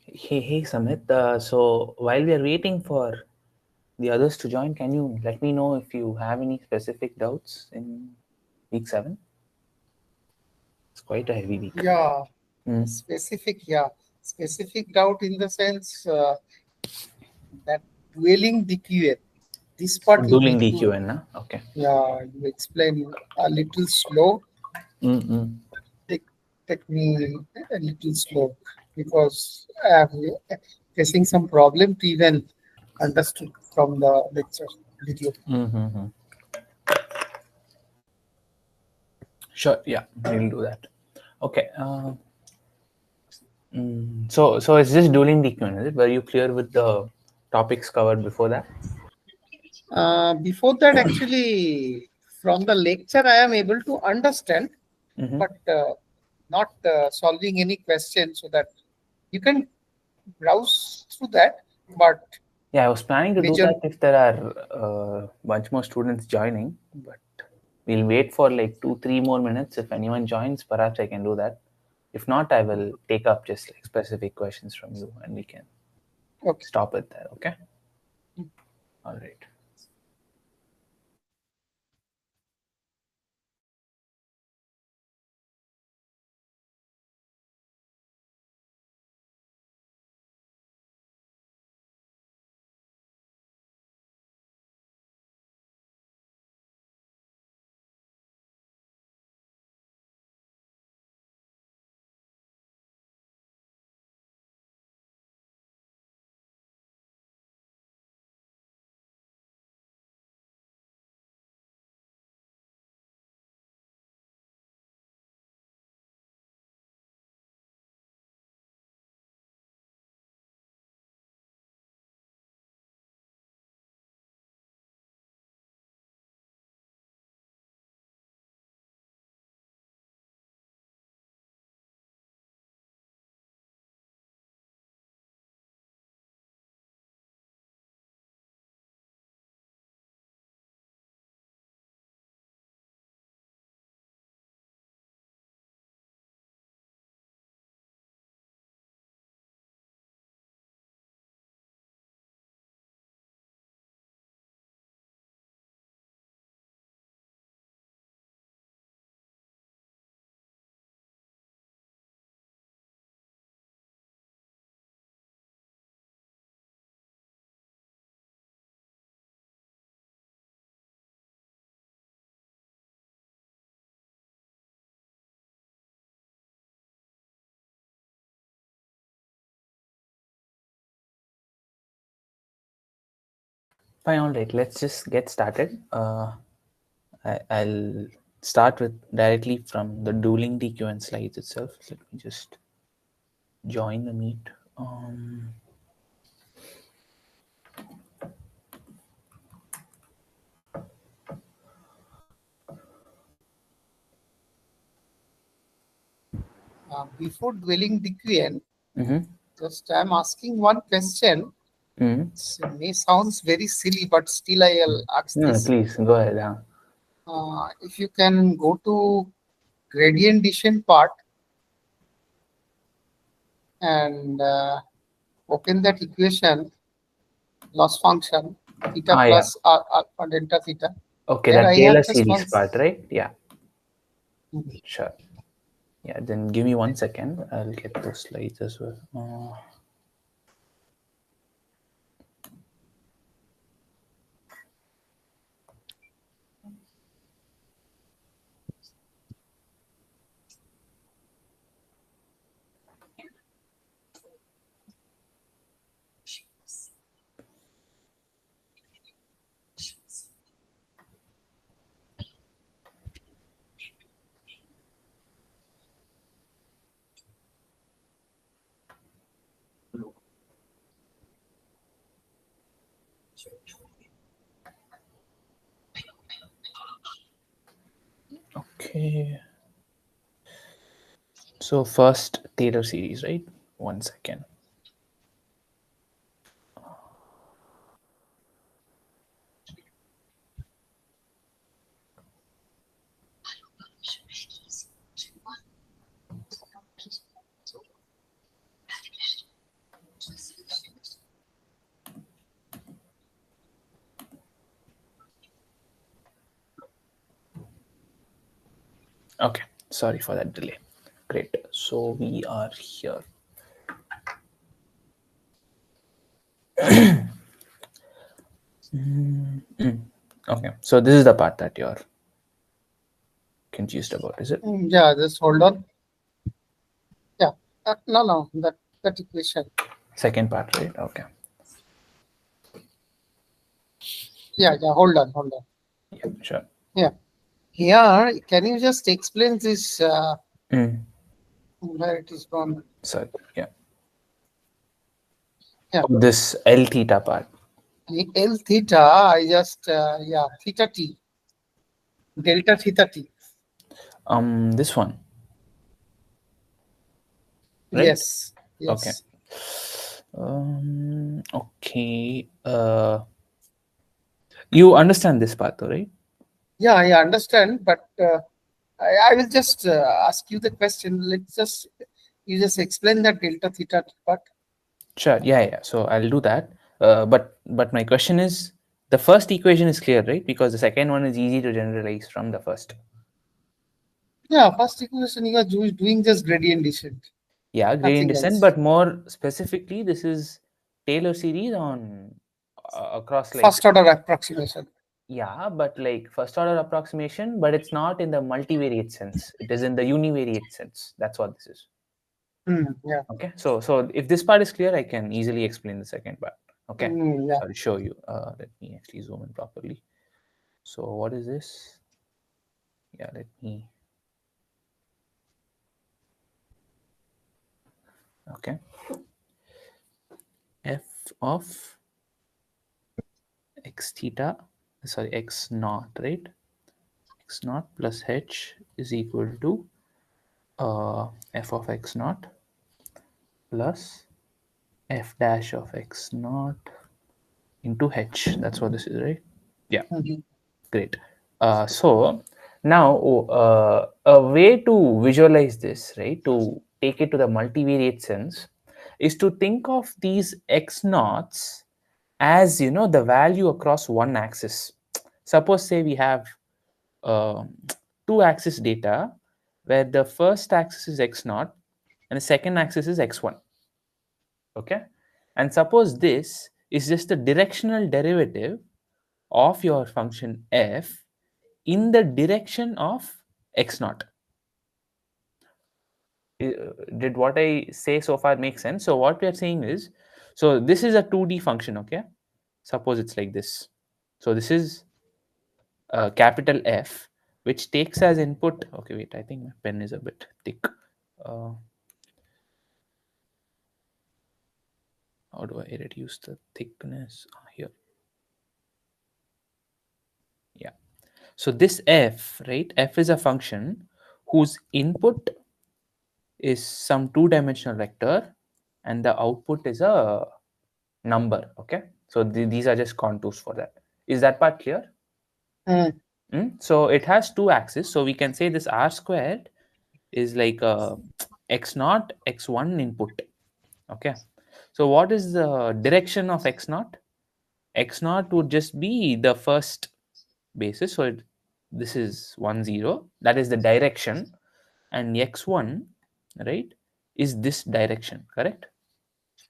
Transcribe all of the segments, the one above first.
Hey, Samit. So while we are waiting for the others to join, can you let me know if you have any specific doubts in week 7? It's quite a heavy week. Yeah, Mm. specific doubt in the sense that dwelling DQN. This part you Dueling need to, DQN, na? Okay. yeah, you explain a little slow. Mm-mm. Take me a little slow because I am facing some problem to even understood from the lecture video. Mm-hmm. Sure. Yeah, we'll do that. Okay. So it's just dueling DQN, is it? Were you clear with the topics covered before that? Before that, actually, from the lecture, I am able to understand, Mm-hmm. but not solving any question so that you can browse through that. But Yeah, I was planning to do major, that if there are bunch more students joining, but we'll wait for like 2-3 more minutes. If anyone joins, perhaps I can do that. If not, I will take up just like specific questions from you and we can okay. stop it there. Okay. All right. Fine. All right. Let's just get started. I'll start with directly from the dueling DQN slides itself. Let me just join the meet. Before dwelling DQN, Mm-hmm. just I am asking one question. Mm-hmm. It may sounds very silly, but still I'll ask No, this. please go ahead. If you can go to gradient descent part and open that equation, loss function, theta Yeah. plus r alpha delta theta. Okay, There that I Taylor have just series one. part, right? Yeah, sure. Yeah, then give me 1 second. I'll get those slides as well. Okay. So first Taylor series, right? 1 second. Okay, sorry for that delay. Great. So we are here. Mm. Okay, so this is the part that you're confused about, is it? Yeah, just hold on. Yeah. No, that equation. Second part, right? Okay. Yeah. Hold on. Yeah, sure. Yeah. Here, can you just explain this? Mm. Where it is gone? So yeah. Yeah. Oh, this L theta part. The L theta, I just, yeah, theta t, delta theta t. This one, right? Yes. Okay. Yes. Okay. You understand this part, though, right? Yeah, I understand, but I will just ask you the question. You just explain that delta theta part. Sure. Yeah, yeah. So I'll do that. But my question is, the first equation is clear, right? Because the second one is easy to generalize from the first. Yeah, first equation you are doing just gradient descent, Yeah, gradient nothing descent, else. but more specifically, this is Taylor series on across like, First order approximation. yeah, but like first order approximation, but it's not in the multivariate sense. It is in the univariate sense. That's what this is. Yeah. Okay. So if this part is clear, I can easily explain the second part. Okay. Yeah. So I'll show you. Let me actually zoom in properly. So what is this? Yeah, let me. Okay. F of x theta, sorry, x naught, right? X naught plus h is equal to f of x naught plus f dash of x naught into h. That's what this is, right? Yeah, Mhm. great. So now a way to visualize this, right, to take it to the multivariate sense, is to think of these x naughts as, you know, the value across one axis. Suppose say we have uh, two axis data where the first axis is x naught and the second axis is x1. Okay, and suppose this is just the directional derivative of your function f in the direction of x naught. Did what I say so far make sense? So what we are saying is, so this is a 2D function. Okay, suppose it's like this. So this is capital F, which takes as input. Okay, wait, I think my pen is a bit thick. uh, how do I reduce the thickness? Here, yeah. So this f, right? F is a function whose input is some two-dimensional vector, and the output is a number. Okay, so these are just contours for that. Is that part clear? Mm. So it has two axes. So we can say this r squared is like a x naught x1 input. Okay, so what is the direction of x naught? X naught would just be the first basis. So this is 1 0, that is the direction, and x1, right, is this direction, correct?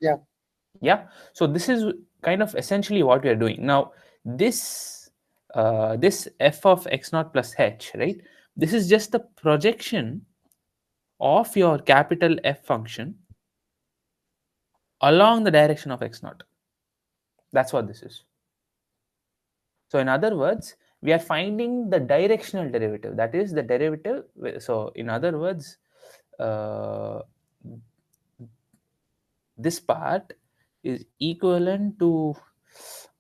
Yeah. Yeah. So this is kind of essentially what we are doing now. This this f of x naught plus h, right, this is just the projection of your capital F function along the direction of x naught. That's what this is. So in other words, we are finding the directional derivative. That is the derivative. So in other words, uh, this part is equivalent to,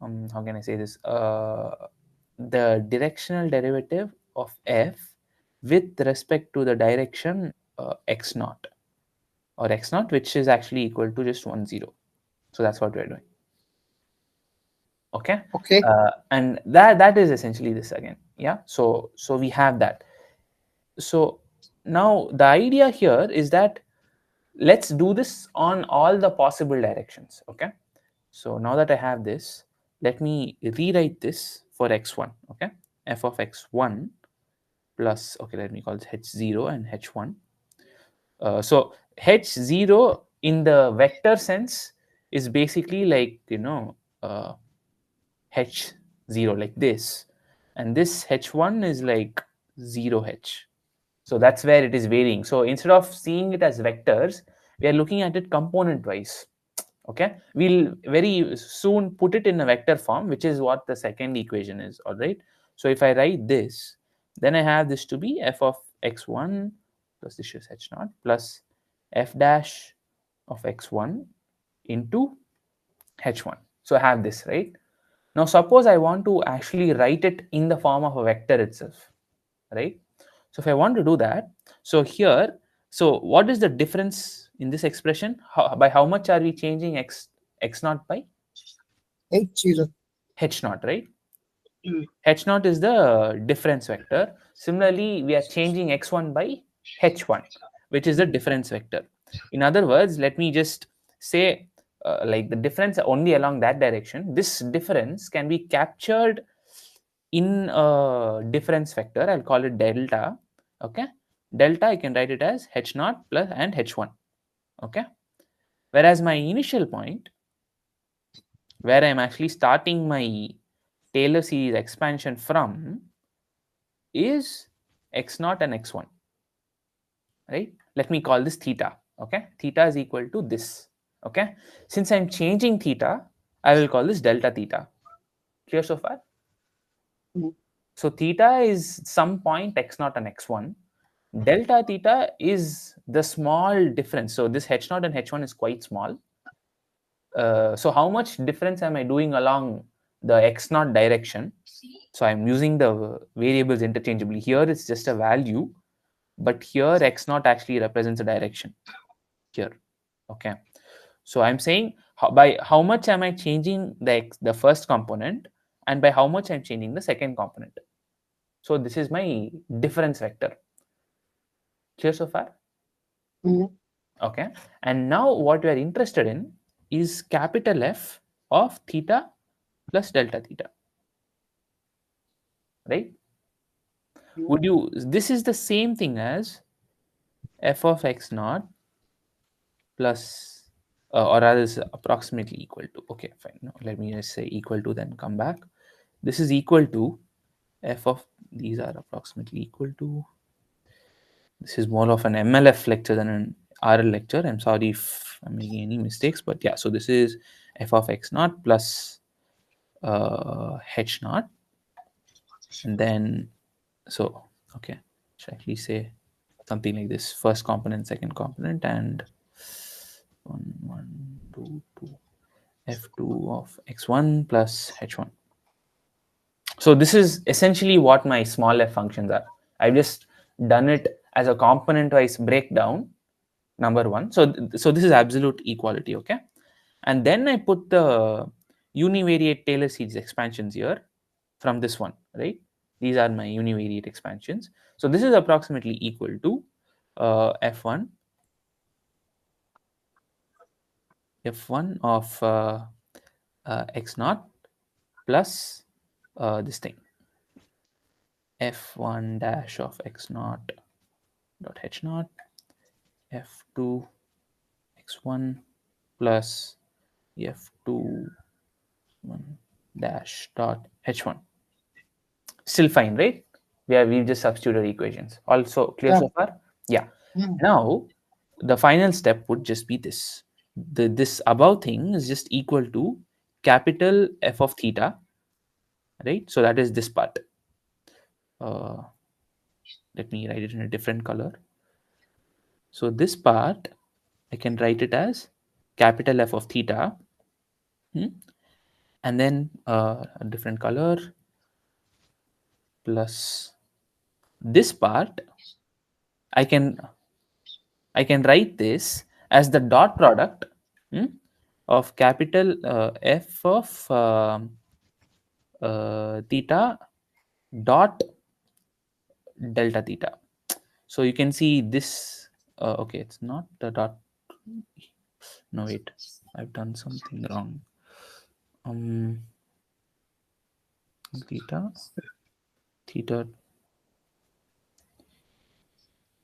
how can I say this? The directional derivative of f with respect to the direction x naught, or x naught, which is actually equal to just 1 0. So that's what we're doing. Okay. Okay. And that is essentially this again. Yeah. So we have that. So now the idea here is that let's do this on all the possible directions. Okay, so now that I have this, let me rewrite this for x1. Okay, f of x1 plus, okay, let me call this h0 and h1. So h0 in the vector sense is basically like, h0 like this, and this h1 is like 0h. So that's where it is varying. So instead of seeing it as vectors, we are looking at it component wise. Okay, we'll very soon put it in a vector form, which is what the second equation is. All right, so if I write this, then I have this to be f of x1 plus this is h naught plus f dash of x1 into h1. So I have this, right? Now suppose I want to actually write it in the form of a vector itself, right? So if I want to do that, so here, so what is the difference in this expression? By how much are we changing x naught by? H0. H naught, right? Mm. H naught is the difference vector. Similarly, we are changing x1 by h1, which is the difference vector. In other words, let me just say, like the difference only along that direction. This difference can be captured in a difference vector. I'll call it delta. Okay, delta I can write it as h naught plus and h1. Okay, whereas my initial point, where I'm actually starting my Taylor series expansion from, is x naught and x1, right? Let me call this theta. Okay, theta is equal to this. Okay, since I'm changing theta, I will call this delta theta. Clear so far? Mm. So theta is some point x naught and x1. Delta theta is the small difference. So this h naught and h1 is quite small. So how much difference am I doing along the x naught direction? So I'm using the variables interchangeably. Here it's just a value, but here x naught actually represents a direction here. Okay, so I'm saying by how much am I changing the first component, and by how much I'm changing the second component. So this is my difference vector. Clear so far? Mm. Okay, and now what we are interested in is capital F of theta plus delta theta, right? Mm. Would you, this is the same thing as f of x naught plus, or rather is approximately equal to, okay fine, no, let me just say equal to, then come back. This is equal to f of, these are approximately equal to, this is more of an MLF lecture than an RL lecture. I'm sorry if I'm making any mistakes, but yeah, so this is f of x naught plus h naught, and then, so okay, should actually say something like this: first component, second component, and 1 1 2 2 f2 of x1 plus h1. So this is essentially what my small f functions are. I've just done it as a component wise breakdown, number one. So this is absolute equality, okay? And then I put the univariate Taylor series expansions here from this one, right? These are my univariate expansions. So this is approximately equal to f1 f1 of x naught plus this thing f1 dash of x naught dot h naught f2 x1 plus f2 1 dash dot h1. Still fine, right? We've just substituted equations. Also clear Yeah. so far? Yeah. Mm. Now the final step would just be this. This above thing is just equal to capital F of theta, right? So that is this part. Uh, Let me write it in a different color. So this part, I can write it as capital F of theta, hmm, and then a different color plus this part. I can I can write this as the dot product, hmm, of capital F of theta dot delta theta. So you can see this. Okay, it's not the dot. No, wait, I've done something wrong. Um, theta, theta.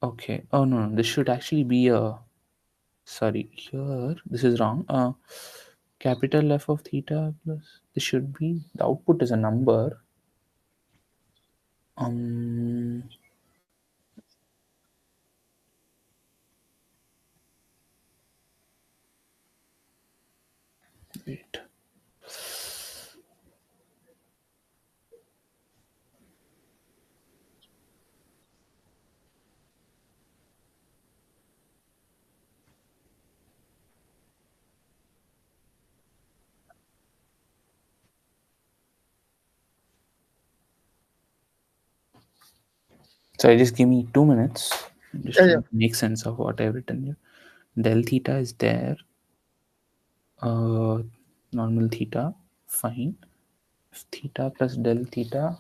Okay. Oh no, no, this should actually be a. Sorry, here this is wrong. Capital F of theta plus. This should be the output is a number. Um, wait. So I just give me 2 minutes. I'm just Yeah, yeah. trying to make sense of what I've written here. Del theta is there. Uh, Normal theta, fine. If theta plus del theta.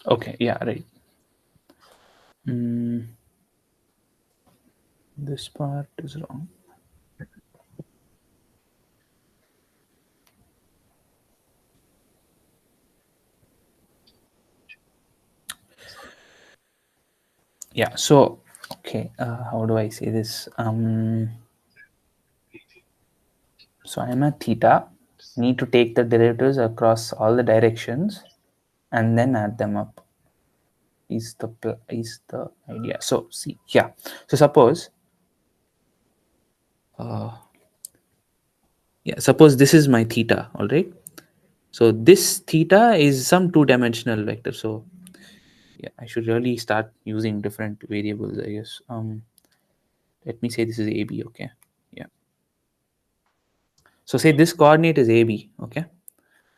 Okay, yeah, right. Mm, this part is wrong. Yeah, so okay, how do I say this? So I'm at theta, need to take the derivatives across all the directions and then add them up is the idea. So see, yeah. So suppose uh, yeah, suppose this is my theta, all right. So this theta is some two-dimensional vector. So yeah, I should really start using different variables, I guess. Let me say this is AB, okay? Yeah. So say this coordinate is AB, okay?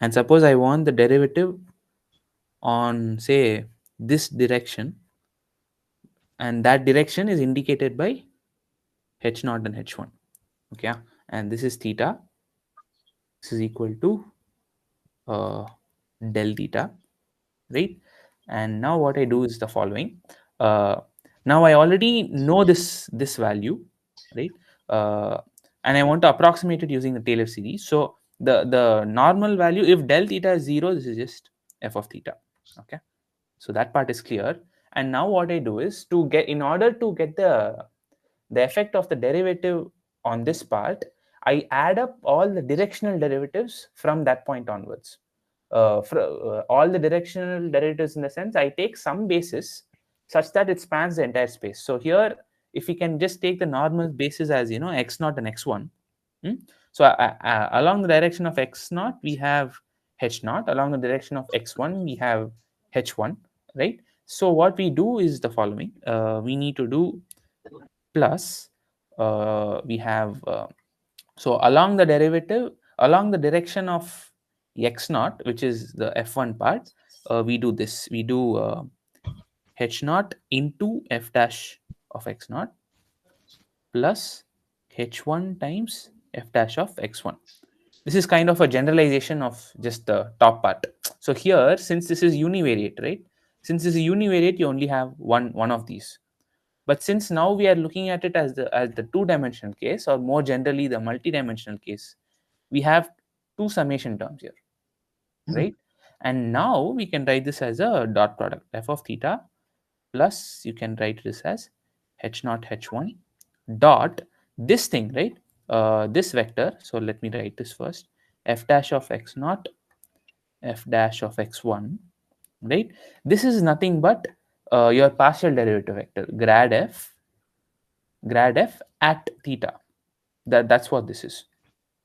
And suppose I want the derivative on say this direction, and that direction is indicated by h naught and h1, okay? And this is theta. This is equal to uh, del theta, right? And now what I do is the following. Uh, Now I already know this value, right? Uh, and I want to approximate it using the Taylor series. So the normal value, if del theta is 0, this is just f of theta, okay? So that part is clear. And now what I do is to get in order to get the effect of the derivative on this part, I add up all the directional derivatives from that point onwards. All the directional derivatives in the sense I take some basis such that it spans the entire space. So here, if we can just take the normal basis as x naught and x1. Hmm? So along the direction of x naught, we have h naught. Along the direction of x1, we have h1, right? So what we do is the following. We need to do plus we have so along the derivative along the direction of x naught, which is the f1 part, we do this, we do h naught into f dash of x naught plus h1 times f dash of x1. This is kind of a generalization of just the top part. So here, since this is univariate, right, since this is univariate, you only have one of these. But since now we are looking at it as the two-dimensional case, or more generally the multi-dimensional case, we have two summation terms here, Mhm. right? And now we can write this as a dot product f of theta plus you can write this as h naught h1 dot this thing, right? This vector. So let me write this first. F dash of x naught f dash of x1, right? This is nothing but your partial derivative vector grad f at theta. That's what this is.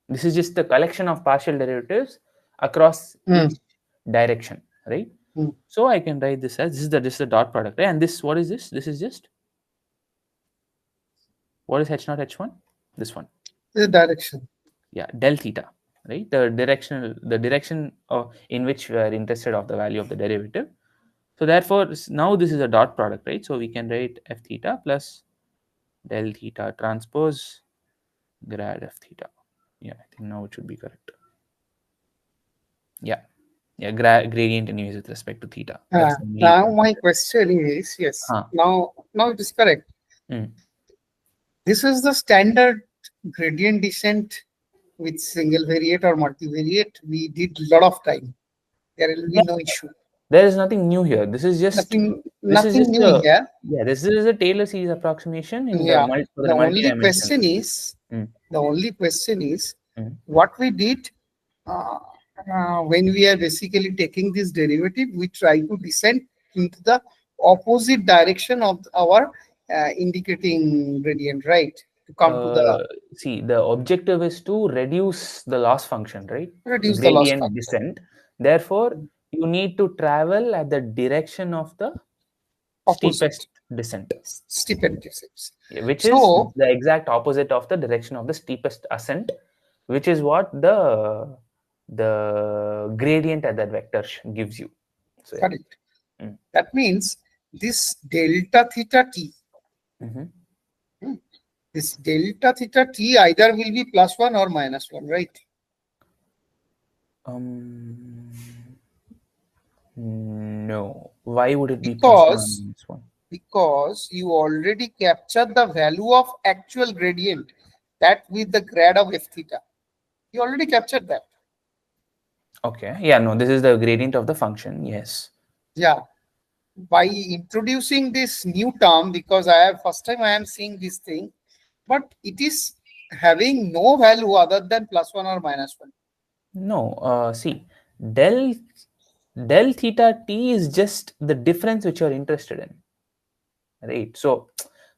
This is just the collection of partial derivatives across Mm. each direction, right? Hmm. So I can write this as this is the dot product, right? And this, what is this? This is just, what is h naught h1? This one. The direction. Yeah, del theta, right? The direction in which we are interested of the value of the derivative. So therefore, now this is a dot product, right? So we can write f theta plus del theta transpose grad f theta. Yeah, I think now it should be correct. Yeah, yeah, gradient anyways with respect to theta. That's the main Now my concept. question is, yes, Huh. now it is correct. Mm. This is the standard gradient descent with single variate or multivariate. We did a lot of time. There will be Yeah, no issue. there is nothing new here. This is Nothing just new a, here. yeah. This is a Taylor series approximation in the Yeah. for The the only multi-dimensional question case. is, Mm. the only question is Mm. what we did uh, when we are basically taking this derivative, we try to descend into the opposite direction of our indicating gradient, right? To come to the See, the objective is to reduce the loss function, right? reduce the loss Gradient factor. descent. Therefore, you need to travel at the direction of the steepest Opposite descent, stipend descents. which is So the exact opposite of the direction of the steepest ascent, which is what the gradient at that vector gives you. So yeah. correct. Mm. That means this delta theta t, Mhm. hmm, this delta theta t either will be +1 or -1, right? Um, no. Why would it be plus one or Because minus one? because you already captured the value of actual gradient, that with the grad of f theta. You already captured that. Okay. Yeah, no, this is the gradient of the function. Yes. Yeah. By introducing this new term, because I have first time I am seeing this thing, but it is having no value other than +1 or -1. No, see, del del theta t is just the difference which you're interested in, right? So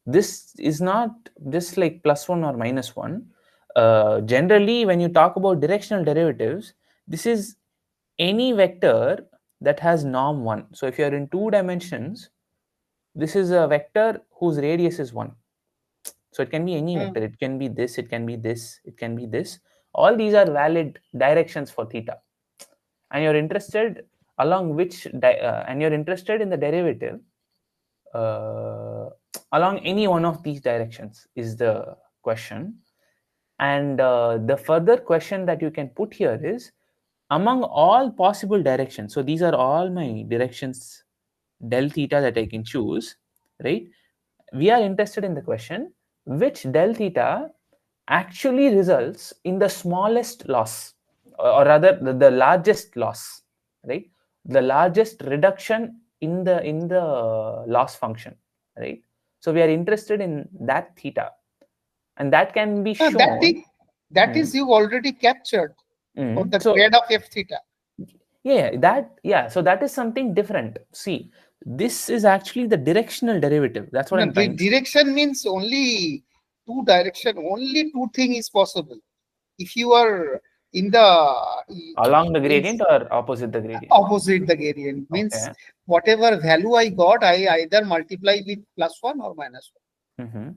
this is not just like plus one or minus one. Generally, when you talk about directional derivatives, this is any vector that has norm one. So if you're in two dimensions, this is a vector whose radius is one. So it can be any Hmm. vector. It can be this. It can be this. It can be this. All these are valid directions for theta, and you're interested along which and you're interested in the derivative uh, along any one of these directions is the question. And the further question that you can put here is, among all possible directions, so these are all my directions del theta that I can choose, right? We are interested in the question which del theta actually results in the smallest loss, or rather the largest loss, right? The largest reduction in the loss function, right? So we are interested in that theta, and that can be That shown. thing, that Hmm, is you already captured for the so grad of f theta. yeah, so that is something different. See, this is actually the directional derivative. That's what No, I'm trying to say. direction means only two direction. Only two thing is possible. If you are in the Along the means gradient or opposite the gradient? opposite the gradient, means Okay. whatever value I got, I either multiply with +1 or -1. Mm-hmm.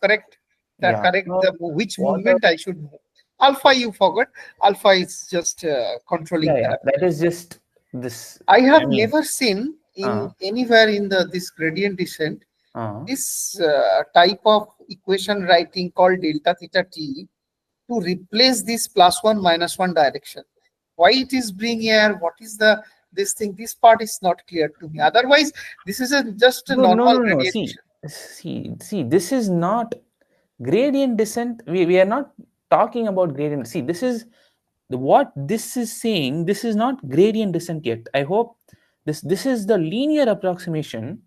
Correct? That Yeah. correct So the which what? movement I should move. Alpha you forgot. Alpha is just controlling Yeah. That parameter. is just this. I I have mean, never seen uh, in anywhere in the this gradient descent uh, this type of equation writing called delta theta t to replace this +1 -1 direction. Why it is being here? What is the this thing? This part is not clear to me. Otherwise, this is just a no, no, normal no, no. gradient See, descent. see. This is not gradient descent. We are not talking about gradient. See, this is what this is saying. This is not gradient descent yet. I hope this is the linear approximation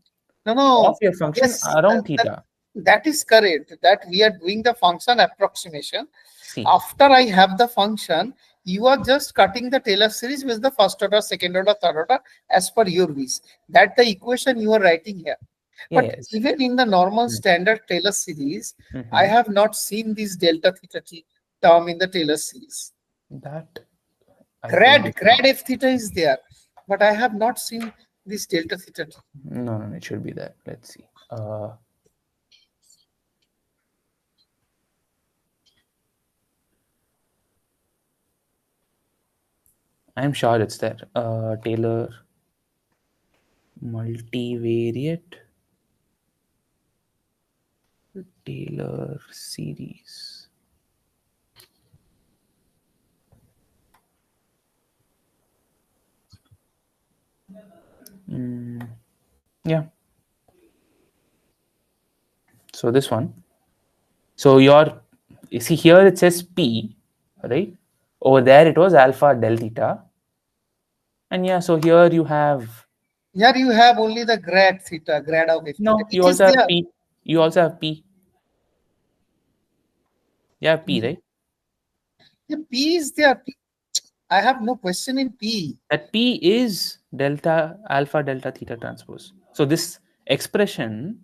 No, of no. your function Yes, around theta. that is correct. That we are doing the function approximation. See, After I have the function, you are just cutting the Taylor series with the first order, second order, third order as per your wish. That the equation you are writing here. But yes. even in the normal standard Taylor series, I Mm-hmm. have not seen this delta theta t term in the Taylor series. That I think Grad is grad f theta is there. but I have not seen this delta theta t. No, no, it should be that. Let's see. I'm sure it's there. Taylor multivariate Taylor series. Yeah. So this one. So you see here it says P, right? Over there it was alpha del theta. And yeah, so here you have, Here you have only the grad theta, grad of f theta. no, you It is also have there. P. You also have P. You have P, right? Yeah, P is there. I have no question in P. That P is delta alpha delta theta transpose. So this expression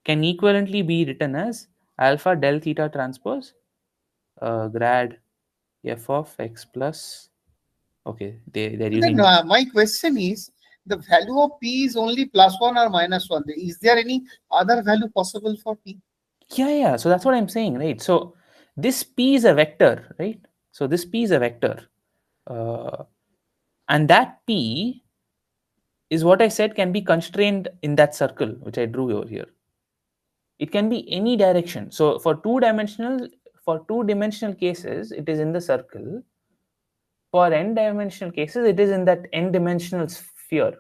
can equivalently be written as alpha del theta transpose grad f of x plus. Okay, they're And then using. my question is, the value of P is only +1 or -1. Is there any other value possible for P? Yeah. So that's what I'm saying, right? So this P is a vector, right? So this P is a vector. Uh, and that P is what I said can be constrained in that circle, which I drew over here. It can be any direction. So for two dimensional cases, it is in the circle. For n-dimensional cases, it is in that n-dimensional sphere.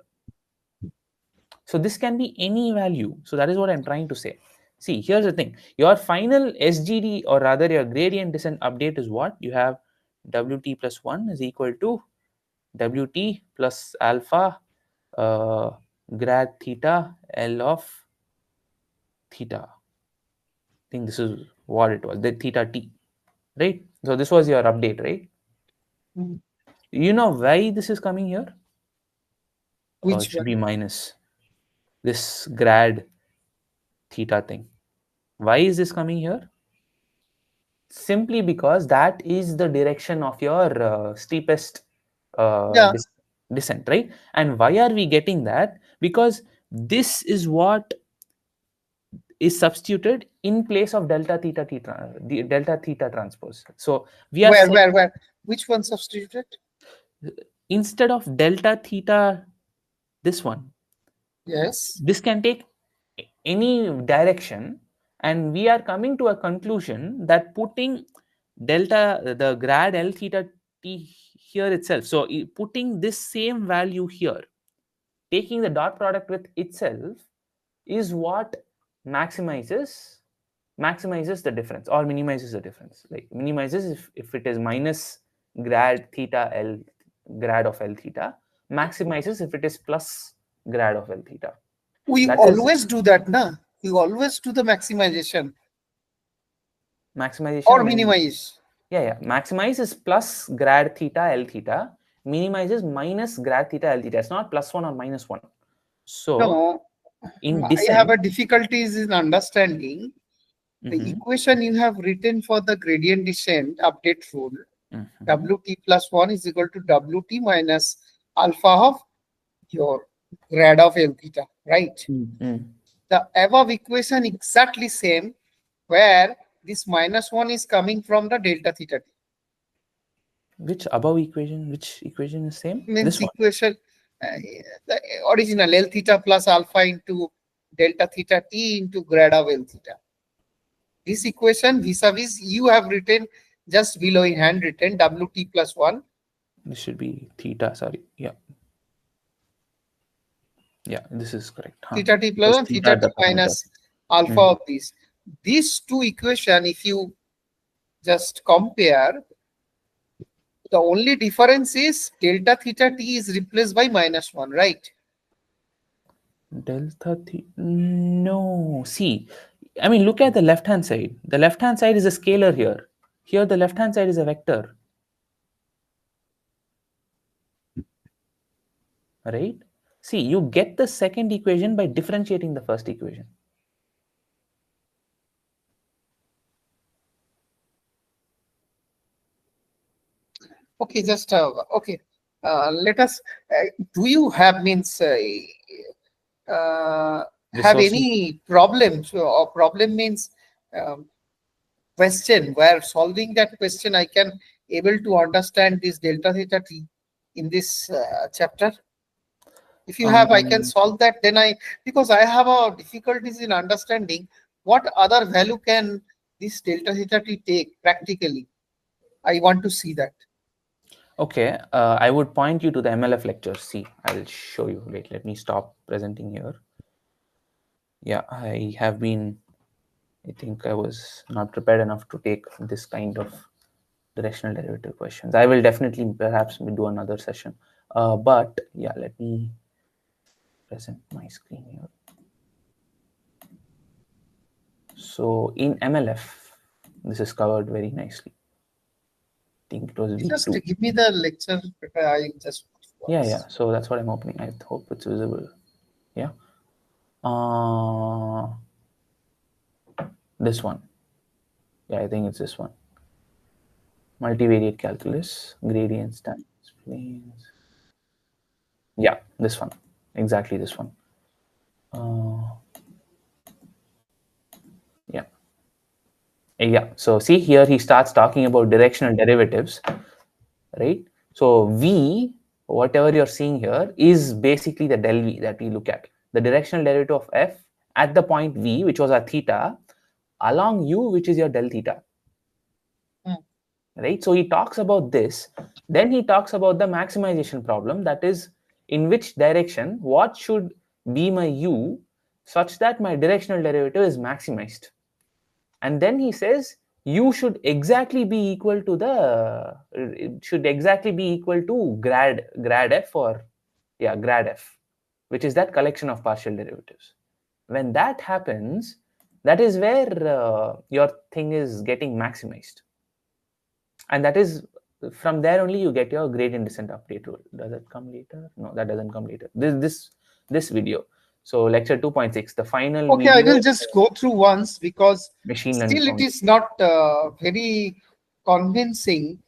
So this can be any value. So that is what I'm trying to say. See, here's the thing. Your final SGD, or rather your gradient descent update, is what? You have Wt plus 1 is equal to Wt plus alpha uh, grad theta L of theta. I think this is what it was, the theta t, right? So this was your update, right? Mm. You know why this is coming here? It Which should one? be minus this grad theta thing. Why is this coming here? Simply because that is the direction of your steepest Yeah. descent, right? And why are we getting that? Because this is what is substituted in place of the delta theta transpose. So we are Where, saying, where, where? Which one substituted? instead of delta theta, this one, Yes. this can take any direction, and we are coming to a conclusion that putting delta, the grad L theta t here itself, so putting this same value here, taking the dot product with itself, is what maximizes maximizes the difference or minimizes the difference. Like minimizes if it is minus grad theta L, grad of L theta, maximizes if it is plus grad of L theta. We That is always do that, na? We always do the maximization maximization or when, minimize. yeah, maximize is plus grad theta L theta, minimize is minus grad theta L theta. It's not +1 or -1. So No, in I have descent, a difficulties in understanding the mhm, equation you have written for the gradient descent update rule. mhm, Wt plus 1 is equal to Wt minus alpha of your grad of L theta, right? mm. The above equation exactly same, where this -1 is coming from the delta theta t. Which above equation? Which equation is same? Means This one. equation, uh, the original L theta plus alpha into delta theta t into grad of L theta. This equation vis-a-vis you have written just below in handwritten Wt plus 1. This should be theta. Sorry. Yeah. Yeah. This is correct. Huh? Theta t plus Because 1, theta theta t doesn't matter. minus alpha Mm. of this. These two equation, if you just compare, the only difference is delta theta t is replaced by -1, right? Delta theta. No. See, I mean, look at the left hand side. The left hand side is a scalar here. Here, the left hand side is a vector, right? See, you get the second equation by differentiating the first equation. Okay, just okay. let us. Do you have means have Dissociate. any problems? Or problem means um, question where solving that question I can able to understand this delta theta t in this chapter. If you have, I can Um, solve that. Then because I have a difficulties in understanding what other value can this delta theta t take practically. I want to see that. okay, I would point you to the MLF lectures. See, I'll show you. Wait, let me stop presenting here. Yeah, I have been, I think I was not prepared enough to take this kind of directional derivative questions. I will definitely perhaps do another session. But yeah, let me present my screen here. So in MLF, this is covered very nicely. I think it was week Just 2. give me the lecture. I just Yeah, watch. yeah. So that's what I'm opening. I hope it's visible. Yeah. Uh, this one. Yeah, I think it's this one. Multivariate calculus, gradients, times, planes. Yeah, this one. Exactly this one. Uh, yeah. Yeah. So see here, he starts talking about directional derivatives, right? So V, whatever you're seeing here, is basically the del V that we look at. The directional derivative of F at the point V, which was our theta, along U, which is your del theta, Hmm. right? So he talks about this. Then he talks about the maximization problem, that is, in which direction, what should be my U such that my directional derivative is maximized. And then he says U should exactly be equal to the, it should exactly be equal to grad F, or yeah, grad F, which is that collection of partial derivatives. When that happens, that is where your thing is getting maximized, and that is, from there only you get your gradient descent update rule. Does it come later? No, that doesn't come later. This video. So lecture 2.6, the final Okay, I will video, just go through once because machine learning still it is foundation. not very convincing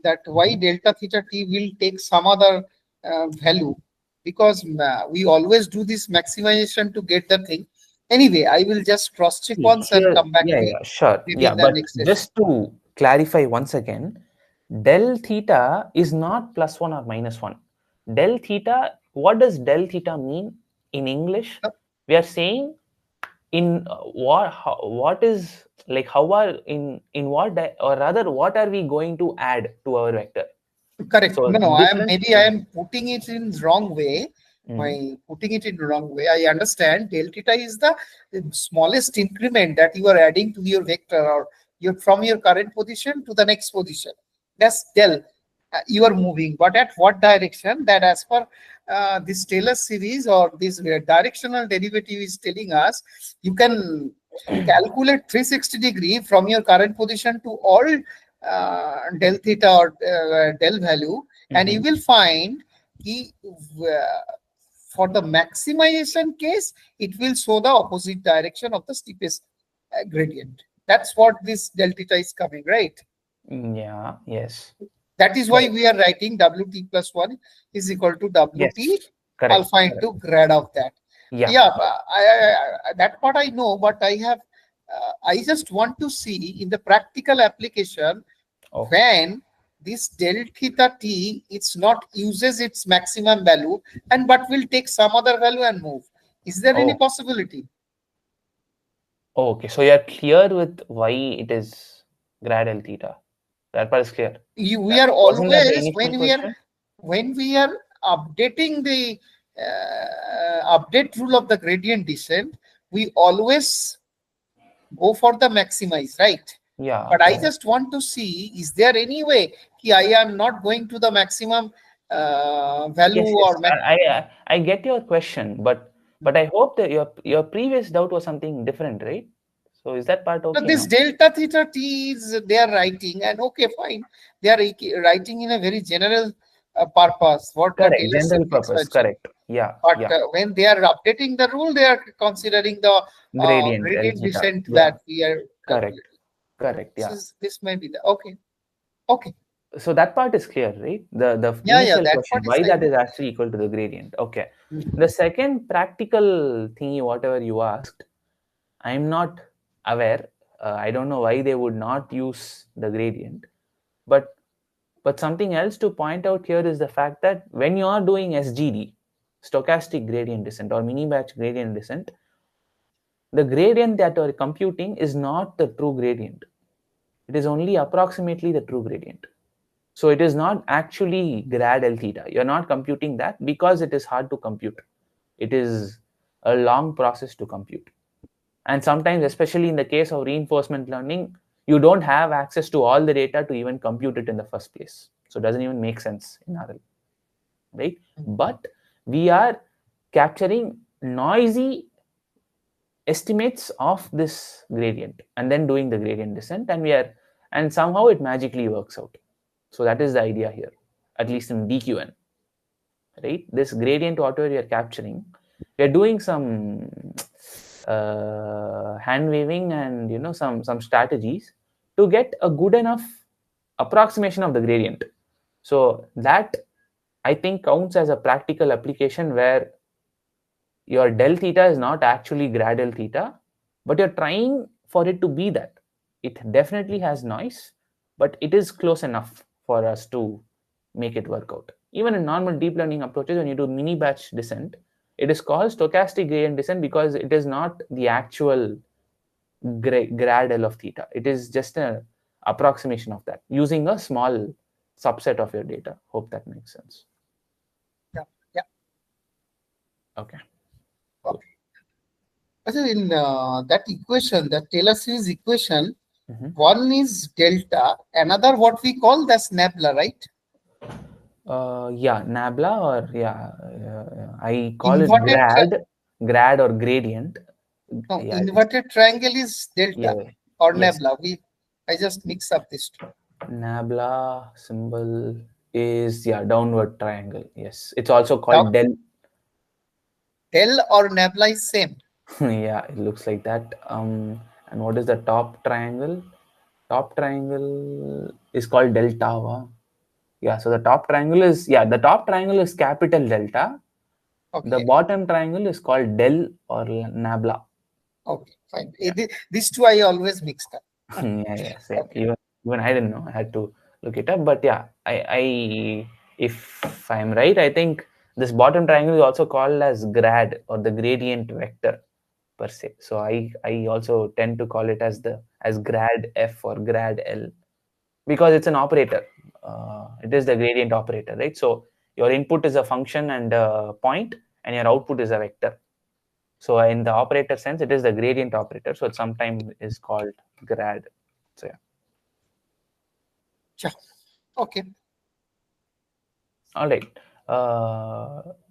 that why Mhm. delta theta t will take some other value, because we always do this maximization to get the thing. Anyway, I will just cross check See once and here, come back yeah, to it yeah, sure, maybe yeah. in the But next session. just to clarify once again, del theta is not plus one or minus one. Del theta, what does del theta mean in English? We are saying in what is, like, how are in what or rather what are we going to add to our vector? Correct. So No, no, I am different. maybe I am putting it in wrong way. Mhm. My putting it in wrong way. I understand del theta is the smallest increment that you are adding to your vector, or your from your current position to the next position. That's del. You are moving, but at what direction? That as per this Taylor series or this directional derivative is telling us, you can calculate 360-degree from your current position to all del theta or del value, and you Mhm. will find for the maximization case, it will show the opposite direction of the steepest gradient. That's what this del theta is coming, right? Yeah, yes, That is why correct. we are writing Wt plus 1 is equal to Yes, Wt correct, alpha correct. into grad of that. Yeah. Yeah, that part I know, but I just want to see in the practical application Oh, when this del theta t it's not uses its maximum value and but will take some other value and move. Is there any oh, possibility? oh, okay. So you're clear with why it is grad L theta. That part is clear. We are Wasn't that the always initial question? when we are updating the update rule of the gradient descent, we always go for the maximize, right? Yeah, But I correct. just want to see, is there any way I am not going to the maximum value Yes, yes. or max? I get your question, but I hope that your previous doubt was something different, right? So is that part So okay this now? delta theta t is they are writing, and okay, fine, they are writing in a very general purpose for the Correct. Taylor General series purpose. expansion. Correct. Yeah, But yeah. when they are updating the rule, they are considering the Gradient L gradient theta. descent Yeah. that we are Correct. calculating. Correct. Yeah. This may be the okay. Okay. So that part is clear, right? The Yeah, yeah, initial that question, part is why I that is know. actually equal to the gradient. Okay. Mhm. The second practical thingy, whatever you asked, I'm not aware. I don't know why they would not use the gradient. But something else to point out here is the fact that when you are doing SGD, stochastic gradient descent or mini batch gradient descent, the gradient that you are computing is not the true gradient. It is only approximately the true gradient. So it is not actually grad L theta. You're not computing that because it is hard to compute. It is a long process to compute. And sometimes, especially in the case of reinforcement learning, you don't have access to all the data to even compute it in the first place. So it doesn't even make sense in RL, right? But we are capturing noisy estimates of this gradient and then doing the gradient descent, and somehow it magically works out. So that is the idea here, at least in DQN, right? This gradient whatever you're capturing, we're doing some hand waving and some strategies to get a good enough approximation of the gradient. So that, I think, counts as a practical application where your del theta is not actually grad del theta, but you're trying for it to be that. It definitely has noise, but it is close enough for us to make it work out. Even in normal deep learning approaches, when you do mini batch descent, it is called stochastic gradient descent because it is not the actual grad L of theta. It is just an approximation of that using a small subset of your data. Hope that makes sense. Yeah, yeah. Okay, cool. Okay. So in that equation, that Taylor series equation, Mhm. one is delta, another what we call that's nabla, right? Yeah, Nabla or yeah, I call it Inverted, grad or gradient. no, Yeah, inverted triangle is delta yeah, or yes. nabla. I just mix up these two. Nabla symbol is yeah downward triangle. Yes, it's also Now, called del. del or nabla is same. Yeah, it looks like that. And what is the top triangle? Top triangle is called delta. Wow. Yeah, so the top triangle is the top triangle is capital delta. The Okay, bottom triangle is called del or nabla. okay, fine. Yeah. These two I always mixed up. Yeah, yeah, same. Okay, Even I didn't know. I had to look it up. But yeah, I if I'm right, I think this bottom triangle is also called as grad or the gradient vector per se. So I also tend to call it as grad f or grad L because it's an operator. It is the gradient operator, right? So your input is a function and a point, and your output is a vector. So in the operator sense, it is the gradient operator. So it sometimes is called grad. So yeah. sure. Okay. All right.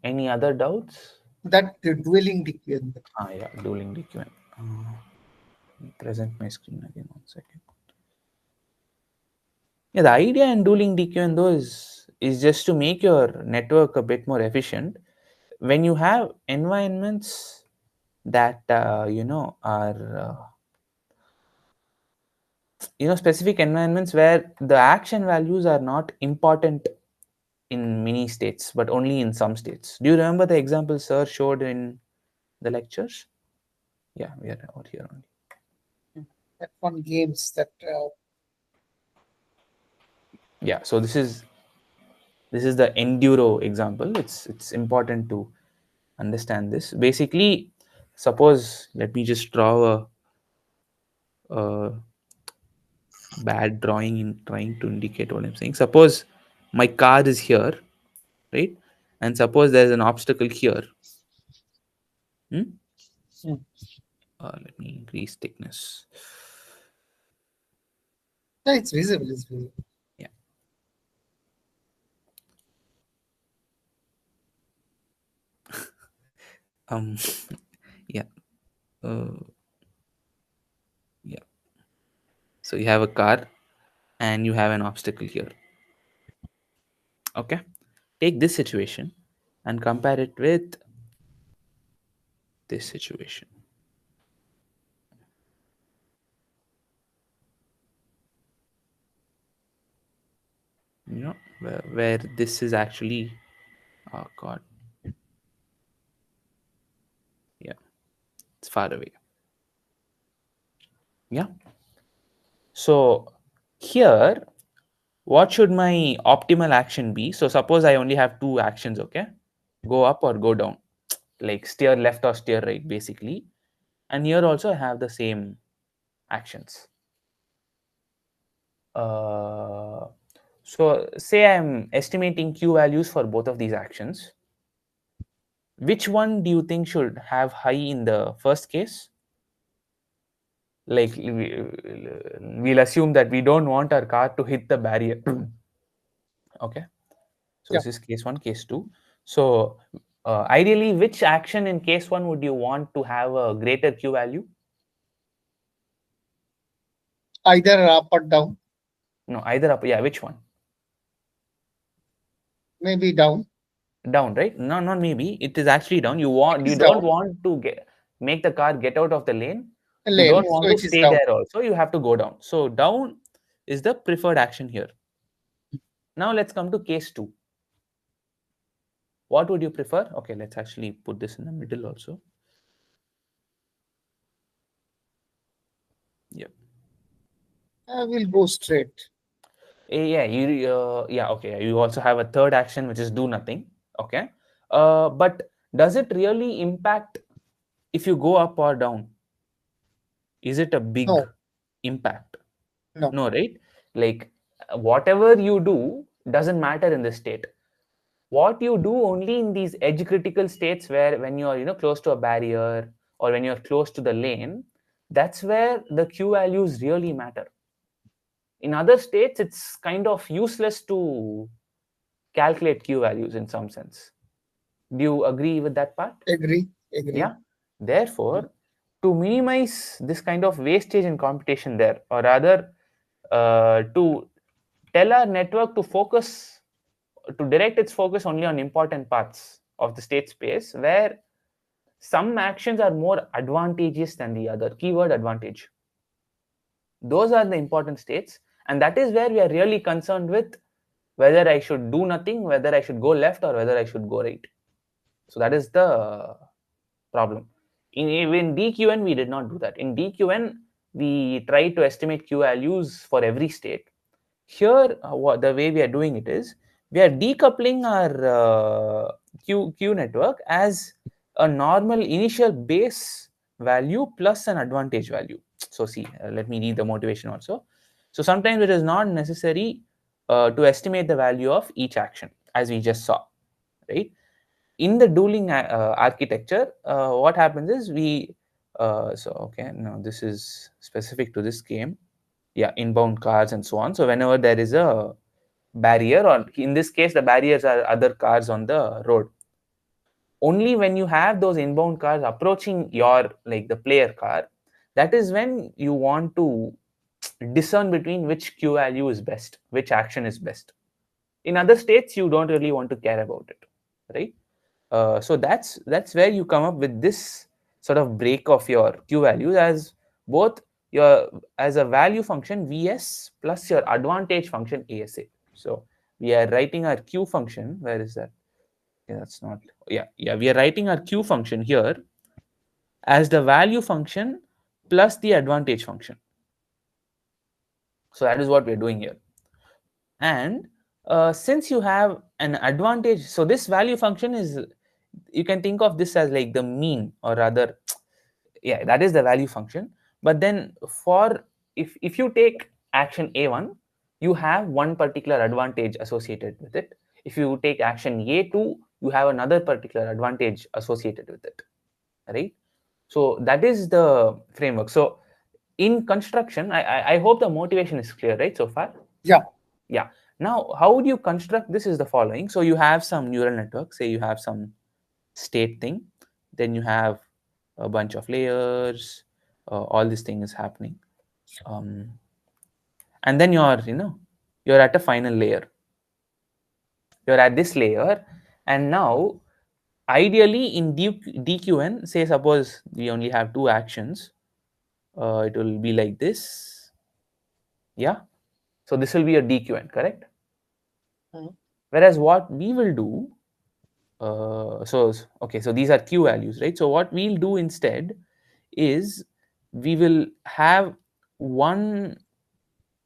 Any other doubts? That dueling decay. Yeah, dueling DQN. Present my screen again 1 second. Yeah, the idea in dueling DQN though is just to make your network a bit more efficient. When you have environments that are specific environments where the action values are not important in many states, but only in some states. Do you remember the example sir showed in the lectures? Yeah, we are out here only. That one games that Yeah, so this is the enduro example. It's important to understand this. Basically, suppose let me just draw a bad drawing in trying to indicate what I'm saying. Suppose my car is here, right? And suppose there's an obstacle here. Hmm? mm, Let me increase thickness. yeah, it's visible. It's visible. Yeah. Um. Yeah. Uh, yeah. So you have a car and you have an obstacle here. Okay. Take this situation and compare it with this situation. where this is actually, oh god, yeah, it's far away. Yeah. So here, what should my optimal action be? So suppose I only have two actions, okay? Go up or go down, like steer left or steer right, basically. And here also I have the same actions. Uh, so say I'm estimating Q values for both of these actions. Which one do you think should have high in the first case? Like we'll assume that we don't want our car to hit the barrier. Okay. So Yeah, this is case one, case two. So ideally, which action in case one would you want to have a greater Q value? either up or down, No, either up. Yeah, which one? maybe down. Down, right? No, not maybe. It is actually down. You It want, you is don't down. want to make the car get out of the lane. You Lane, don't so want to it is stay down. there also. You have to go down. So down is the preferred action here. Now let's come to case two. What would you prefer? Okay, let's actually put this in the middle also. Yeah. I will go straight. Yeah, yeah, okay. You also have a third action which is do nothing. Okay. But does it really impact if you go up or down? Is it a big No, impact? no, No, right? Like whatever you do doesn't matter in this state. What you do only in these edge critical states where when you are close to a barrier or when you're close to the lane, that's where the Q values really matter. In other states, it's kind of useless to calculate Q values in some sense. Do you agree with that part? agree, agree. Yeah. Therefore, to minimize this kind of wastage in computation there, or rather, to tell our network to focus, to direct its focus only on important parts of the state space where some actions are more advantageous than the other. Keyword advantage. Those are the important states, and that is where we are really concerned with whether I should do nothing, whether I should go left, or whether I should go right. So that is the problem. In DQN, we did not do that. In DQN, we try to estimate Q values for every state. Here, the way we are doing it is we are decoupling our Q network as a normal initial base value plus an advantage value. So see, let me read the motivation also. So sometimes it is not necessary to estimate the value of each action, as we just saw, right? In the dueling architecture, what happens is so okay, now this is specific to this game. Yeah, inbound cars and so on. So whenever there is a barrier, or in this case, the barriers are other cars on the road. Only when you have those inbound cars approaching your like the player car, that is when you want to discern between which Q value is best, which action is best. In other states, you don't really want to care about it, right? So that's where you come up with this sort of break of your Q values as both your as a value function Vs plus your advantage function ASA. So we are writing our Q function. Where is that? Yeah, that's not. Yeah. We are writing our Q function here as the value function plus the advantage function. So that is what we are doing here. And since you have an advantage, so this value function is, you can think of this as like the mean, or rather, yeah, that is the value function. But then for if you take action a1, you have one particular advantage associated with it. If you take action a2, you have another particular advantage associated with it, right? So that is the framework. So in construction, I hope the motivation is clear, right, so far? Yeah, Yeah. Now, how would you construct this is the following. So you have some neural network, say you have some state thing, then you have a bunch of layers, all this thing is happening. Um, and then you're at a final layer. You're at this layer, and now ideally in DQN, say suppose we only have two actions, it will be like this. Yeah. So this will be a DQN, correct? Hmm. Whereas what we will do, okay, so these are q values, right? So what we'll do instead is we will have one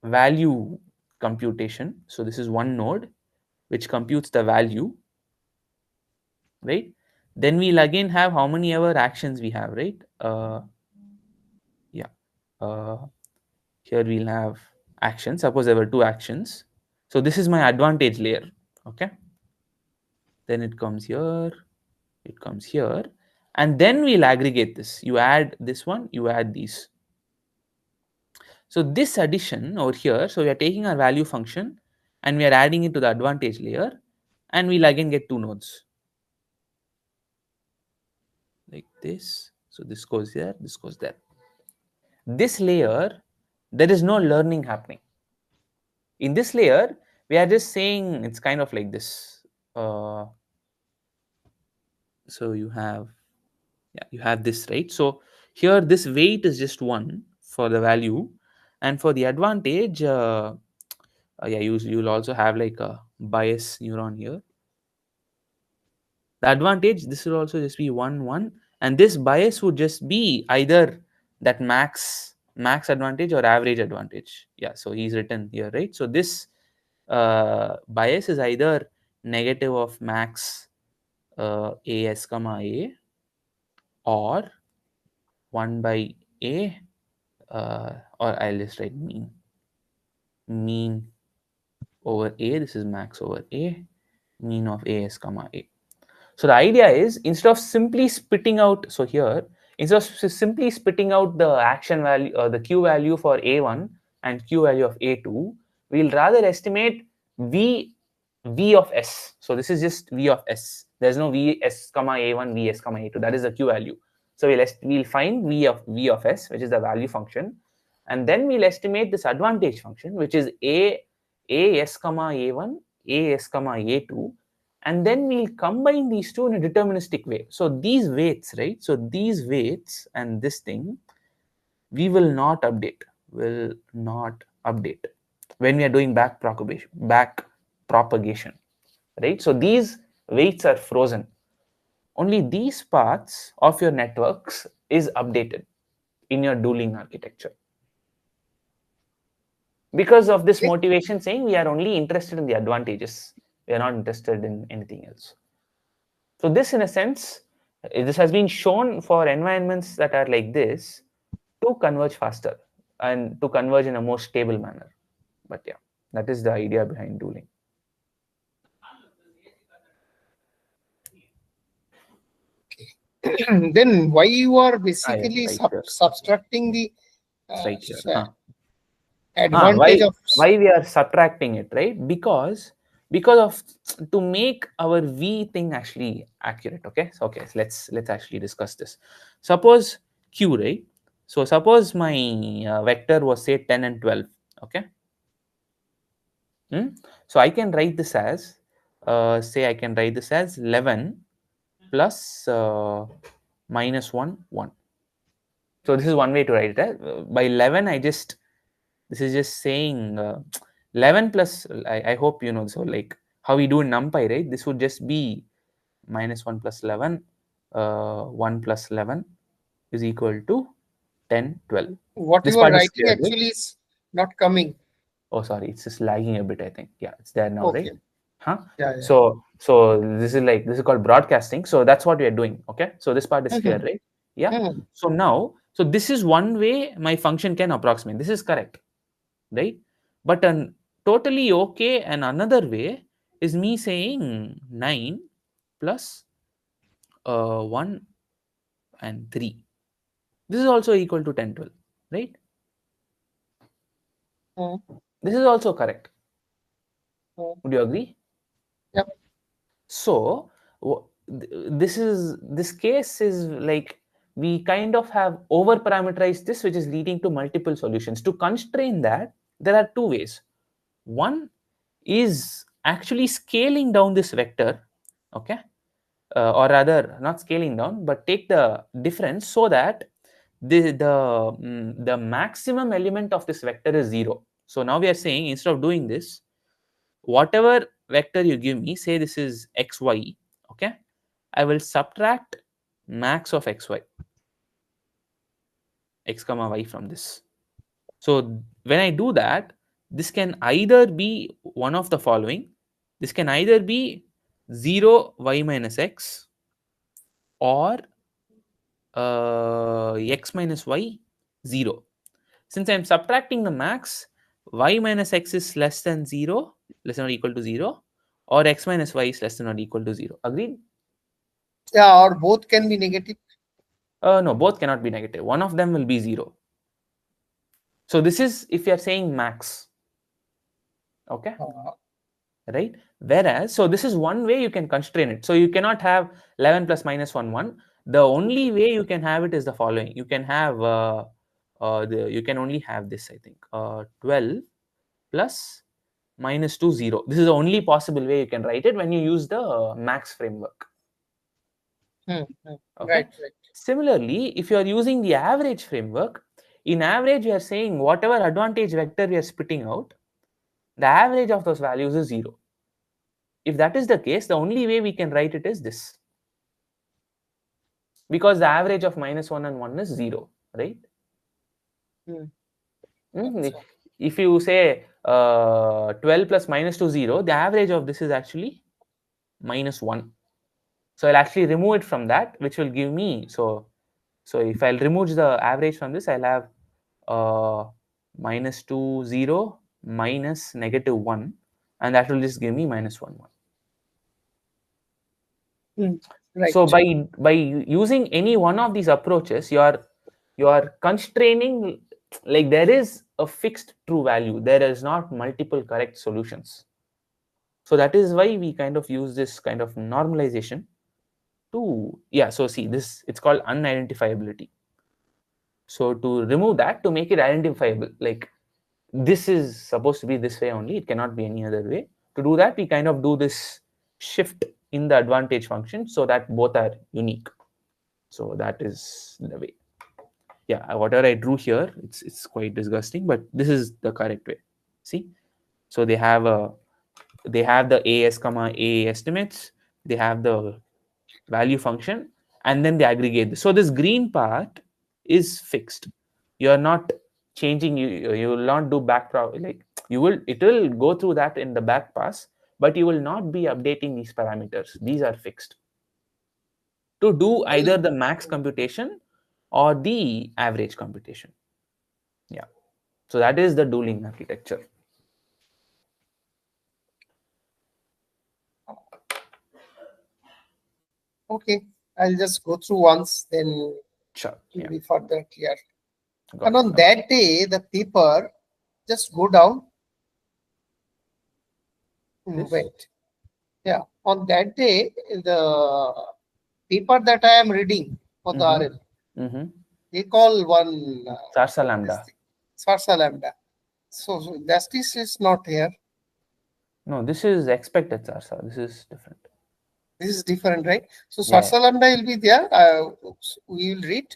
value computation. So this is one node which computes the value, right? Then we'll again have how many ever actions we have, right? Yeah. Uh, Here we'll have actions. Suppose there were two actions. So this is my advantage layer. Okay. Then it comes here, it comes here, and then we'll aggregate this. You add this one, you add these. So this addition over here, so we are taking our value function and we are adding it to the advantage layer, and we'll again get two nodes like this. So this goes here, this goes there. This layer, there is no learning happening. In this layer, we are just saying it's kind of like this. So you have, yeah, you have this, right? So here this weight is just one for the value, and for the advantage, yeah, you'll also have like a bias neuron here. The advantage, this will also just be 1 1, and this bias would just be either that max advantage or average advantage. Yeah, so he's written here, right? So this bias is either negative of max as comma a, or 1 by a, or I'll just write mean over a. This is max over a, mean of as comma a. So the idea is, instead of simply spitting out, so here, instead of simply spitting out the action value, the q value for a1 and q value of a2, we'll rather estimate v of s. So this is just v of s. There's no vs comma a1, vs comma a2. That is the q value. So we'll find v of s, which is the value function, and then we'll estimate this advantage function, which is as comma a1, as comma a2, and then we'll combine these two in a deterministic way. So these weights, right? So these weights and this thing, we will not update. Will not update when we are doing back propagation, right? So these weights are frozen. Only these parts of your networks is updated in your dueling architecture. Because of this Okay. motivation saying we are only interested in the advantages, we are not interested in anything else. So this, in a sense, this has been shown for environments that are like this to converge faster and to converge in a more stable manner. But yeah, that is the idea behind dueling. Then why you are Ah, yeah, basically right here. subtracting the It's right here. advantage of Why we are subtracting it, right? Because of, to make our v thing actually accurate. Okay, so okay, so let's actually discuss this. Suppose q, right? So suppose my vector was say 10 and 12. Okay. So I can write this as say I can write this as 11 plus minus 1 1. So this is one way to write it. By 11, this is just saying 11 plus, I hope you know, so like how we do in NumPy, right? This would just be minus 1 plus 11, 1 plus 11 is equal to 10, 12. what This you are part is writing clear, right? actually is not coming. Oh, sorry, it's just lagging a bit, I think. Yeah, it's there now, right? Okay. Huh? Yeah, yeah. So this is called broadcasting. So that's what we are doing. Okay. So this part is clear, Mhm. right? Yeah. Mhm. So now, so this is one way my function can approximate. This is correct, right? But an totally okay and another way is me saying 9 plus 1 and 3. This is also equal to 10, 12, right? Mhm. This is also correct. Mhm. Would you agree? Yep. So this case is like we kind of have over parameterized this, which is leading to multiple solutions. To constrain that, there are two ways. One is actually scaling down this vector, okay, or rather not scaling down, but take the difference so that the maximum element of this vector is 0. So now we are saying, instead of doing this, whatever vector you give me, say this is xy, okay, I will subtract max of xy, x comma y from this. So when I do that, this can either be one of the following. This can either be 0 y minus x, or x minus y 0. Since I'm subtracting the max, y minus x is less than 0, less than or equal to 0, or x minus y is less than or equal to 0. Agreed? Yeah, or both can be negative. No, both cannot be negative. One of them will be 0. So this is if you are saying max. Okay. Uh, Right? Whereas, so this is one way you can constrain it. So you cannot have 11 plus minus 1, 1. The only way you can have it is the following. You can have, you can only have this, I think, 12 plus minus 2, 0. This is the only possible way you can write it when you use the max framework. Okay. Right, right. Similarly, if you are using the average framework, in average, you are saying whatever advantage vector we are spitting out, the average of those values is 0. If that is the case, the only way we can write it is this. Because the average of minus 1 and 1 is 0, right? If you say 12 plus minus 2, 0, the average of this is actually minus 1. So I'll actually remove it from that, which will give me, so if I'll remove the average from this, I'll have minus 2, 0, minus negative 1, and that will just give me minus 1, 1. Right. So by using any one of these approaches, you are constraining, like there is a fixed true value. There is not multiple correct solutions. So that is why we kind of use this kind of normalization to, yeah, so see this, it's called unidentifiability. So to remove that, to make it identifiable, like this is supposed to be this way only, it cannot be any other way. To do that, we kind of do this shift in the advantage function so that both are unique. So that is the way. Yeah, whatever I drew here, it's quite disgusting, but this is the correct way. See, so they have the as comma a estimates, they have the value function, and then they aggregate this. So this green part is fixed. You are not changing. You will not do like it will go through that in the back pass, but you will not be updating these parameters. These are fixed to do either the max computation or the average computation. Yeah. So that is the dueling architecture. Okay, I'll just go through once, then Sure. it will be further clear. Got And on that day, the paper, just go down. Wait. Yeah, on that day, the paper that I am reading for the RL, they call one Sarsa lambda. Sarsa lambda. So that is not here. No, this is expected Sarsa. This is different. This is different, right? So Sarsa lambda will be there. We will read,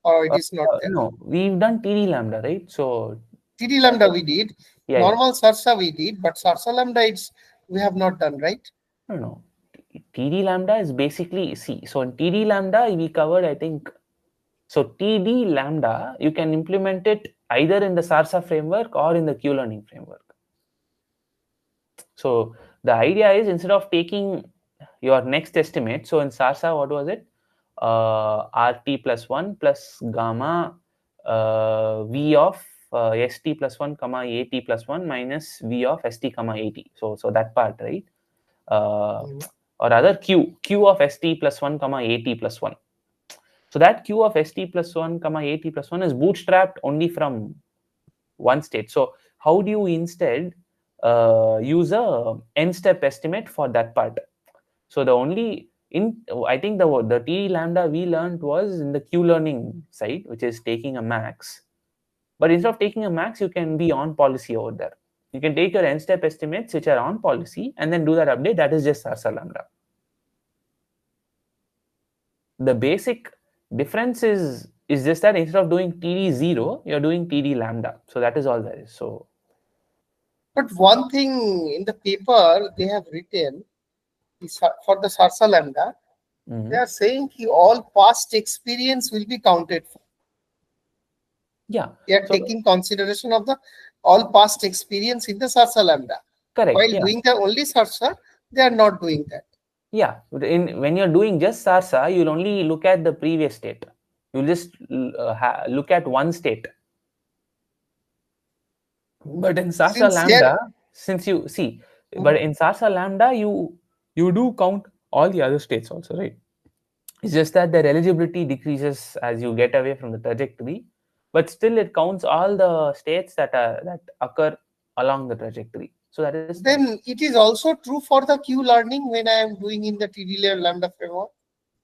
or it is not there. No, we've done TD lambda, right? So TD lambda we did. Normal Sarsa we did, but Sarsa lambda we have not done, right? No. TD lambda is basically, see, so in TD lambda we covered, I think, so TD lambda, you can implement it either in the Sarsa framework or in the Q-learning framework. So the idea is, instead of taking your next estimate, so in Sarsa, what was it? RT plus 1 plus gamma V of ST plus 1 comma AT plus 1 minus V of ST comma AT. So that part, right? Or rather Q of ST plus 1 comma AT plus 1. So that Q of ST plus 1 comma AT plus 1 is bootstrapped only from one state. So how do you instead use a n-step estimate for that part? So the only I think the TD lambda we learned was in the Q-learning side, which is taking a max. But instead of taking a max, you can be on policy over there. You can take your n-step estimates which are on policy and then do that update. That is just Sarsa lambda. The basic difference is just that instead of doing TD0, you're doing TD lambda. So that is all there is. So But one thing in the paper they have written is for the Sarsa lambda, they Mhm. are saying all past experience will be counted for. Yeah. They are So taking consideration of the all past experience in the Sarsa lambda. correct. While Yeah. doing the only Sarsa, they are not doing that. Yeah. In when you're doing just Sarsa, you'll only look at the previous state. You'll just look at one state. But in Sarsa Since here, lambda, since you see, but in Sarsa lambda, you do count all the other states also, right? It's just that their eligibility decreases as you get away from the trajectory, but still it counts all the states that occur along the trajectory. So that is fine. then it is also true for the Q learning when I am doing in the TD layer lambda framework.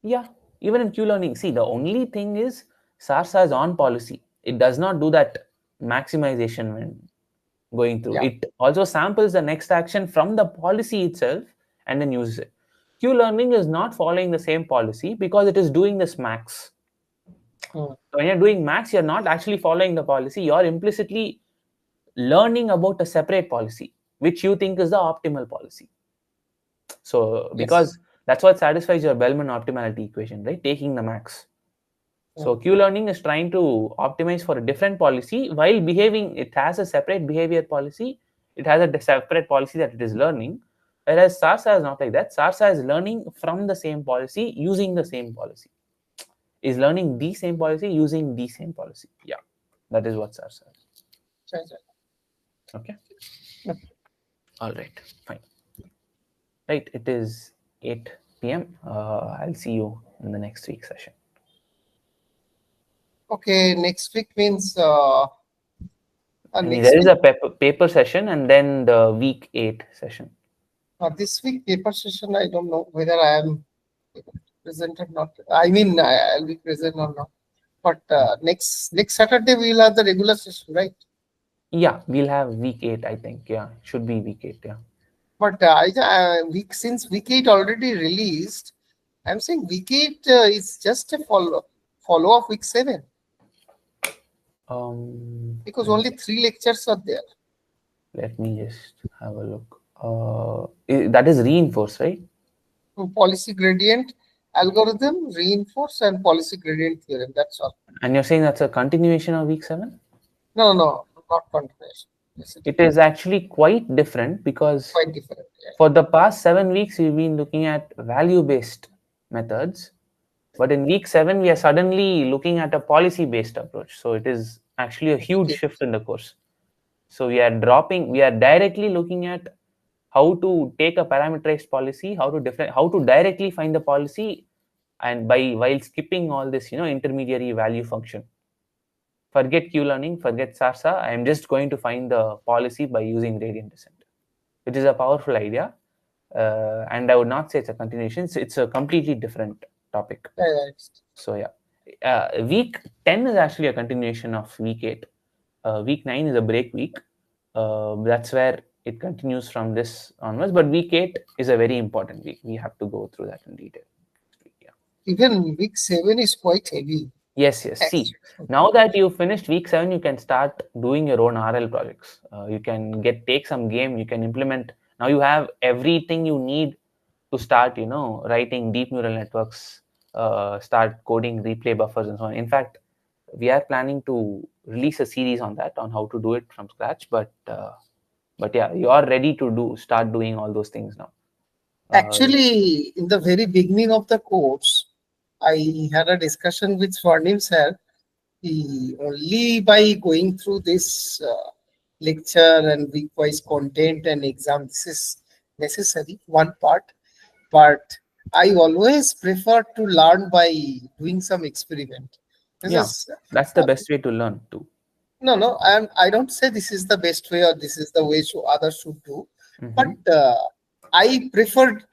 Yeah, even in Q learning, see the only thing is SARSA is on policy. It does not do that maximization when going through. Yeah. It also samples the next action from the policy itself and then uses it. Q learning is not following the same policy because it is doing this max. Hmm. So when you're doing max, you're not actually following the policy. You're implicitly learning about a separate policy, which you think is the optimal policy. So Yes. because that's what satisfies your Bellman optimality equation, right? Taking the max. Hmm. So Q learning is trying to optimize for a different policy while behaving. It has a separate behavior policy. It has a separate policy that it is learning. Whereas SARSA is not like that. SARSA is learning from the same policy using the same policy. Is learning the same policy using the same policy. Yeah, that is what SARSA is. Right, right. Okay. Hmm. All right. Fine. Right. It is 8 p.m. I'll see you in the next week session. Okay, next week means And there next is week. a paper session and then the week 8 session. This week paper session, I don't know whether I am present or not. I mean, I'll be present or not. But next Saturday we will have the regular session, right? Yeah, we'll have week 8, I think. Yeah, should be week 8. Yeah. But week since week 8 already released, I'm saying week 8 is just a follow of week 7 because Let me only 3 lectures are there. let me just have a look. That is reinforced, right? Policy gradient algorithm, reinforce, and policy gradient theorem. That's all. And you're saying that's a continuation of week 7? No, no, not continuation. Yes, it is It is actually quite different because quite different. Yeah. for the past 7 weeks, we've been looking at value-based methods. But in week 7, we are suddenly looking at a policy-based approach. So it is actually a huge Okay. shift in the course. So we are directly looking at how to take a parameterized policy, how to directly find the policy, and while skipping all this, intermediary value function. Forget Q learning, forget SARSA. I am just going to find the policy by using gradient descent, which is a powerful idea. And I would not say it's a continuation. It's a completely different topic. So yeah, week 10 is actually a continuation of week 8. Week 9 is a break week. That's where it continues from this onwards. But week 8 is a very important week. We have to go through that in detail. Yeah. Even week 7 is quite heavy. Yes. See, now that you finished week 7, you can start doing your own RL projects. You can take some game. You can implement. Now you have everything you need to start, writing deep neural networks, start coding replay buffers and so on. In fact, we are planning to release a series on that, on how to do it from scratch. But yeah, you are ready to start doing all those things now. Actually, in the very beginning of the course, I had a discussion with Swarnim sir. He only by going through this lecture and week-wise content and exam, this is necessary, one part. But I always prefer to learn by doing some experiment. This Yeah, is that's the best way to learn too. no, and I don't say this is the best way or this is the way others should do, but Mhm. I preferred